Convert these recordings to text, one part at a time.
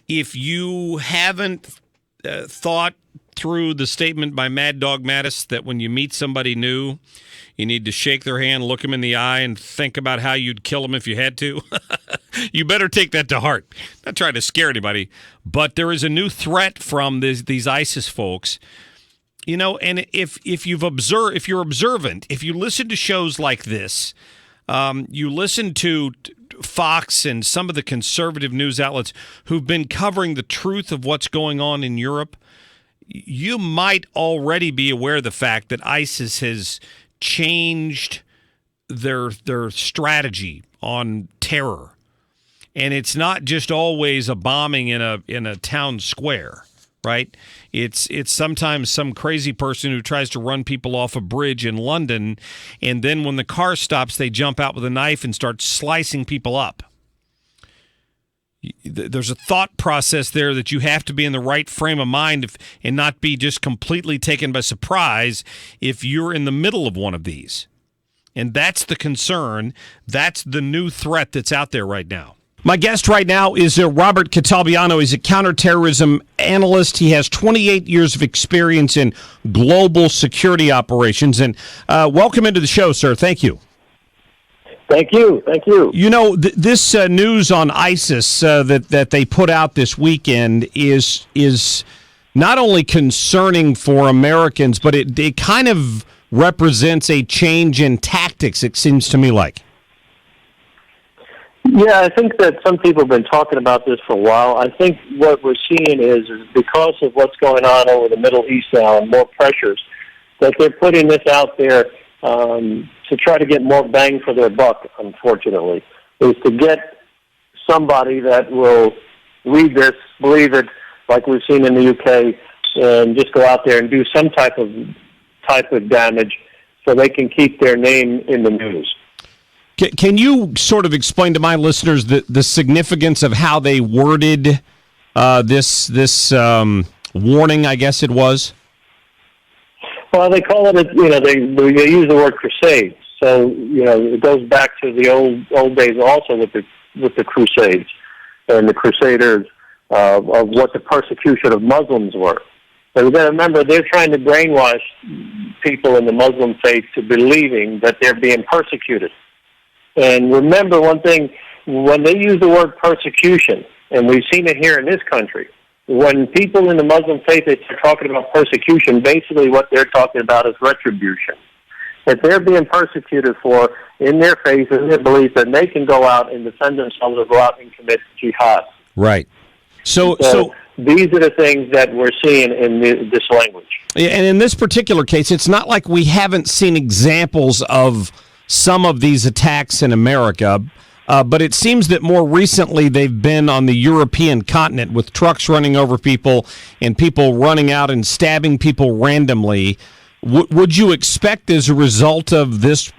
if you haven't thought through the statement by Mad Dog Mattis that when you meet somebody new, you need to shake their hand, look them in the eye, and think about how you'd kill them if you had to, you better take that to heart. Not trying to scare anybody, but there is a new threat from these ISIS folks. You know, and if you're observant, if you listen to shows like this, you listen to Fox and some of the conservative news outlets who've been covering the truth of what's going on in Europe, you might already be aware of the fact that ISIS has changed their strategy on terror. And it's not just always a bombing in a town square, right? It's sometimes some crazy person who tries to run people off a bridge in London, and then when the car stops, they jump out with a knife and start slicing people up. There's a thought process there that you have to be in the right frame of mind and not be just completely taken by surprise if you're in the middle of one of these. And that's the concern. That's the new threat that's out there right now. My guest right now is Robert Caltablano. He's a counterterrorism analyst. He has 28 years of experience in global security operations. And welcome into the show, sir. Thank you. Thank you. Thank you. You know, this news on ISIS that they put out this weekend is not only concerning for Americans, but it kind of represents a change in tactics, it seems to me like. Yeah, I think that some people have been talking about this for a while. I think what we're seeing is because of what's going on over the Middle East now and more pressures, that they're putting this out there to try to get more bang for their buck, unfortunately, is to get somebody that will read this, believe it, like we've seen in the UK, and just go out there and do some type of damage so they can keep their name in the news. Can you sort of explain to my listeners the significance of how they worded this warning, I guess it was? Well, they call it, they use the word crusade. So, it goes back to the old days also with the Crusades and the Crusaders of what the persecution of Muslims were. But we've got to remember, they're trying to brainwash people in the Muslim faith to believing that they're being persecuted. And remember one thing, when they use the word persecution, and we've seen it here in this country, when people in the Muslim faith are talking about persecution, basically what they're talking about is retribution. That they're being persecuted for in their faith and their belief, that they can go out and defend themselves or go out and commit jihad. Right. So these are the things that we're seeing in this language. And in this particular case, it's not like we haven't seen examples of some of these attacks in America, but it seems that more recently they've been on the European continent with trucks running over people and people running out and stabbing people randomly. Would you expect, as a result of this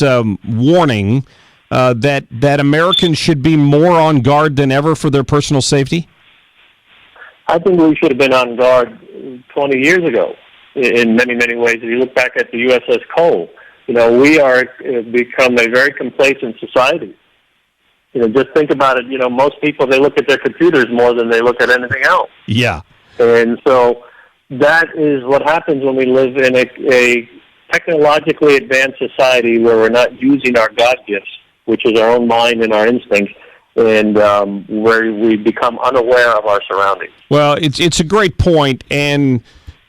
warning, that Americans should be more on guard than ever for their personal safety? I think we should have been on guard 20 years ago in many, many ways. If you look back at the USS Cole, we are become a very complacent society. Just think about it. Most people, they look at their computers more than they look at anything else. Yeah. And so that is what happens when we live in a technologically advanced society where we're not using our God gifts, which is our own mind and our instincts, and where we become unaware of our surroundings. Well, it's a great point. And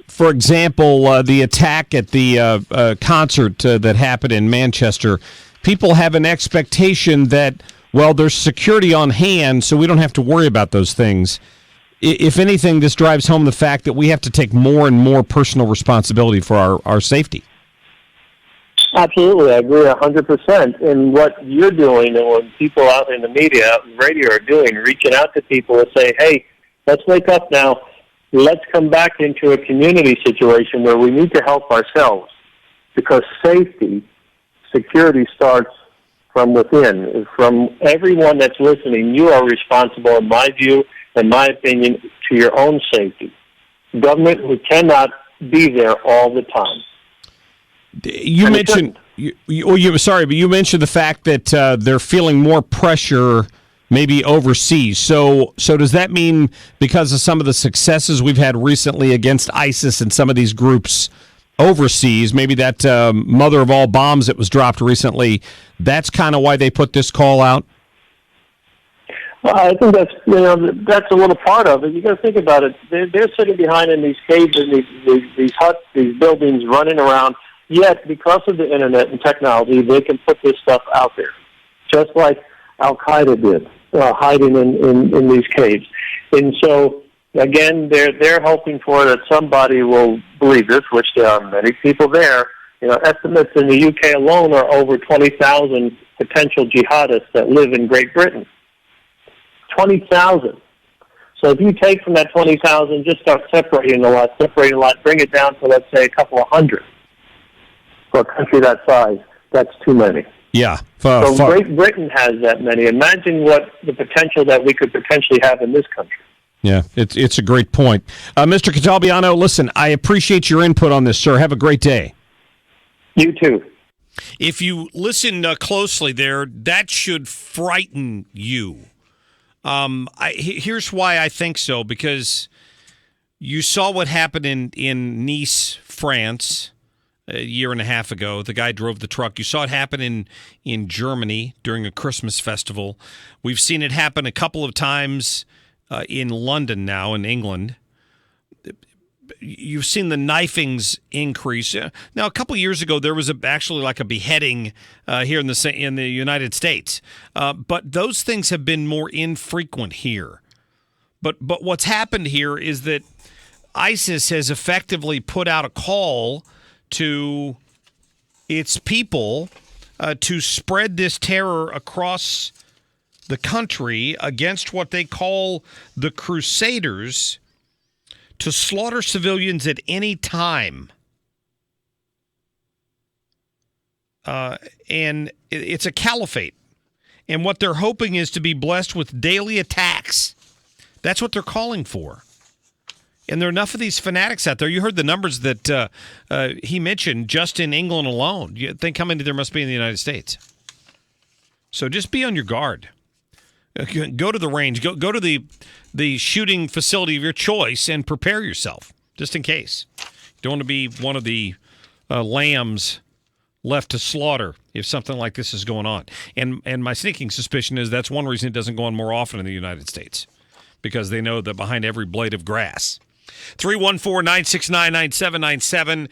for example, the attack at the concert that happened in Manchester, people have an expectation that, well, there's security on hand, so we don't have to worry about those things. If anything, this drives home the fact that we have to take more and more personal responsibility for our safety. Absolutely, I agree 100%. And what you're doing, and what people out in the media, out in radio are doing, reaching out to people and say, hey, let's wake up now. Let's come back into a community situation where we need to help ourselves, because security starts from within. From everyone that's listening, you are responsible, in my view, in my opinion, to your own safety. Government, we cannot be there all the time. You mentioned, you mentioned the fact that they're feeling more pressure maybe overseas. So does that mean because of some of the successes we've had recently against ISIS and some of these groups overseas, maybe that mother of all bombs that was dropped recently, that's kind of why they put this call out? Well, I think that's a little part of it. You got to think about it. They're sitting behind in these caves and these huts, these buildings, running around. Yet, because of the internet and technology, they can put this stuff out there, just like Al Qaeda did, hiding in these caves. And so, again, they're hoping for that somebody will believe this, which there are many people there. Estimates in the UK alone are over 20,000 potential jihadists that live in Great Britain. 20,000. So if you take from that 20,000, just start separating a lot, bring it down to, let's say, a couple of hundred. For a country that size, that's too many. Yeah. So Great Britain has that many. Imagine what the potential that we could potentially have in this country. Yeah, it's a great point. Mr. Caltablano, listen, I appreciate your input on this, sir. Have a great day. You too. If you listen closely there, that should frighten you. Here's why I think so, because you saw what happened in Nice, France, a year and a half ago. The guy drove the truck. You saw it happen in Germany during a Christmas festival. We've seen it happen a couple of times in London now, in England. You've seen the knifings increase. Now, a couple of years ago, there was actually like a beheading here in the United States. But those things have been more infrequent here. But what's happened here is that ISIS has effectively put out a call to its people to spread this terror across the country against what they call the Crusaders, to slaughter civilians at any time. And it's a caliphate. And what they're hoping is to be blessed with daily attacks. That's what they're calling for. And there are enough of these fanatics out there. You heard the numbers that he mentioned just in England alone. You think how many there must be in the United States. So just be on your guard. Go to the range. Go to the shooting facility of your choice and prepare yourself, just in case. You don't want to be one of the lambs left to slaughter if something like this is going on. And my sneaking suspicion is that's one reason it doesn't go on more often in the United States, because they know that behind every blade of grass. 314-969-9797,